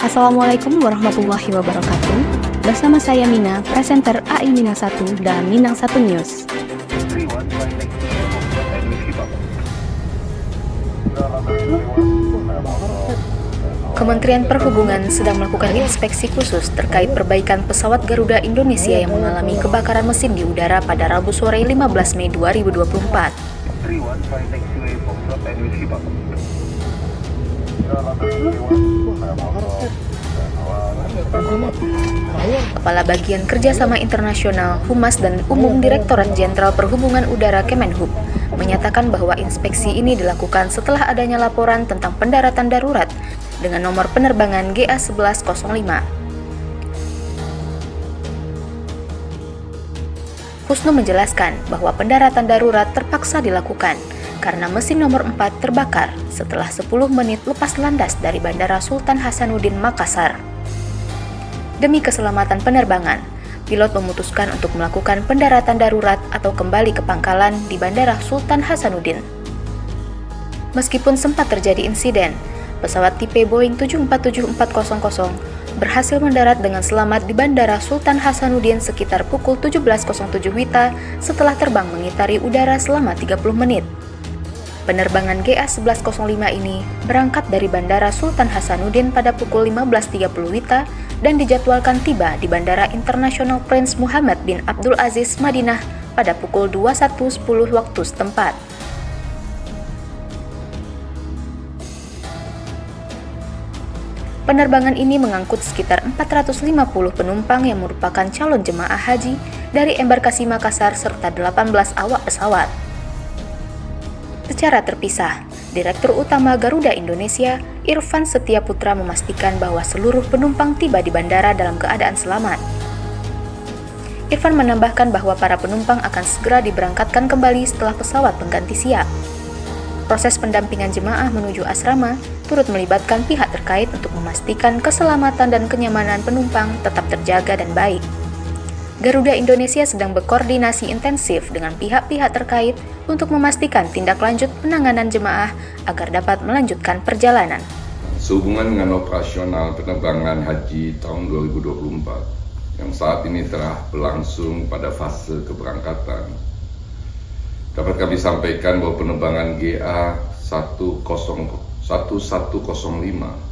Assalamualaikum warahmatullahi wabarakatuh. Bersama saya Mina, presenter AI Minang 1 dan Minang 1 News. Kementerian Perhubungan sedang melakukan inspeksi khusus terkait perbaikan pesawat Garuda Indonesia yang mengalami kebakaran mesin di udara pada Rabu sore 15 Mei 2024. Kepala Bagian Kerjasama Internasional, Humas dan Umum Direktorat Jenderal Perhubungan Udara Kemenhub menyatakan bahwa inspeksi ini dilakukan setelah adanya laporan tentang pendaratan darurat dengan nomor penerbangan GA1105. Husnu menjelaskan bahwa pendaratan darurat terpaksa dilakukan karena mesin nomor 4 terbakar setelah 10 menit lepas landas dari Bandara Sultan Hasanuddin, Makassar. Demi keselamatan penerbangan, pilot memutuskan untuk melakukan pendaratan darurat atau kembali ke pangkalan di Bandara Sultan Hasanuddin. Meskipun sempat terjadi insiden, pesawat tipe Boeing 747-400 berhasil mendarat dengan selamat di Bandara Sultan Hasanuddin sekitar pukul 17.07 WITA setelah terbang mengitari udara selama 30 menit. Penerbangan GA1105 ini berangkat dari Bandara Sultan Hasanuddin pada pukul 15.30 WITA dan dijadwalkan tiba di Bandara Internasional Prince Muhammad bin Abdul Aziz, Madinah pada pukul 21.10 waktu setempat. Penerbangan ini mengangkut sekitar 450 penumpang yang merupakan calon jemaah haji dari embarkasi Makassar serta 18 awak pesawat. Secara terpisah, Direktur Utama Garuda Indonesia, Irfan Setiaputra memastikan bahwa seluruh penumpang tiba di bandara dalam keadaan selamat. Irfan menambahkan bahwa para penumpang akan segera diberangkatkan kembali setelah pesawat pengganti siap. Proses pendampingan jemaah menuju asrama turut melibatkan pihak terkait untuk memastikan keselamatan dan kenyamanan penumpang tetap terjaga dan baik. Garuda Indonesia sedang berkoordinasi intensif dengan pihak-pihak terkait untuk memastikan tindak lanjut penanganan jemaah agar dapat melanjutkan perjalanan. Sehubungan dengan operasional penerbangan haji tahun 2024 yang saat ini telah berlangsung pada fase keberangkatan, dapat kami sampaikan bahwa penerbangan GA1105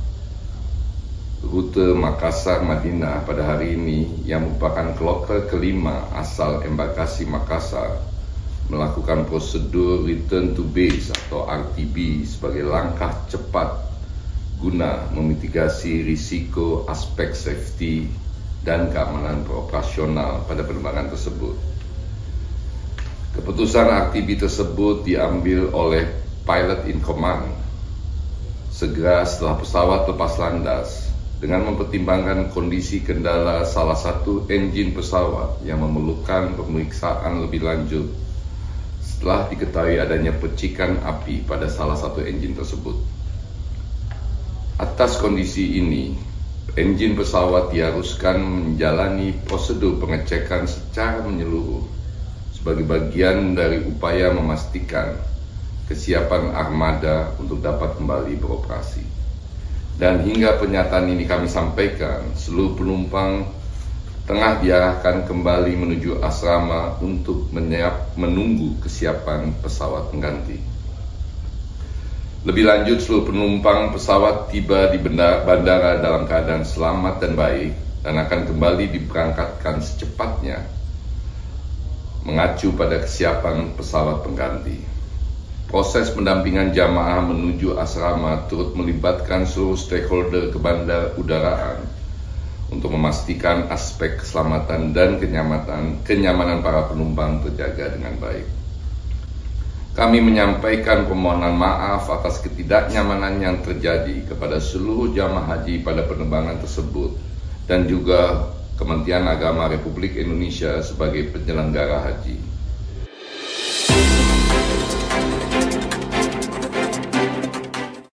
rute Makassar-Madinah pada hari ini yang merupakan kloter kelima asal embarkasi Makassar melakukan prosedur return to base atau RTB sebagai langkah cepat guna memitigasi risiko aspek safety dan keamanan operasional pada penerbangan tersebut. Keputusan RTB tersebut diambil oleh pilot in command segera setelah pesawat lepas landas dengan mempertimbangkan kondisi kendala salah satu enjin pesawat yang memerlukan pemeriksaan lebih lanjut setelah diketahui adanya percikan api pada salah satu enjin tersebut. Atas kondisi ini, enjin pesawat diharuskan menjalani prosedur pengecekan secara menyeluruh sebagai bagian dari upaya memastikan kesiapan armada untuk dapat kembali beroperasi. Dan hingga pernyataan ini kami sampaikan, seluruh penumpang tengah diarahkan kembali menuju asrama untuk menunggu kesiapan pesawat pengganti. Lebih lanjut, seluruh penumpang pesawat tiba di bandara dalam keadaan selamat dan baik dan akan kembali diberangkatkan secepatnya mengacu pada kesiapan pesawat pengganti. Proses pendampingan jamaah menuju asrama turut melibatkan seluruh stakeholder kebandar-udaraan untuk memastikan aspek keselamatan dan kenyamanan para penumpang terjaga dengan baik. Kami menyampaikan permohonan maaf atas ketidaknyamanan yang terjadi kepada seluruh jamaah haji pada penerbangan tersebut dan juga Kementerian Agama Republik Indonesia sebagai penyelenggara haji.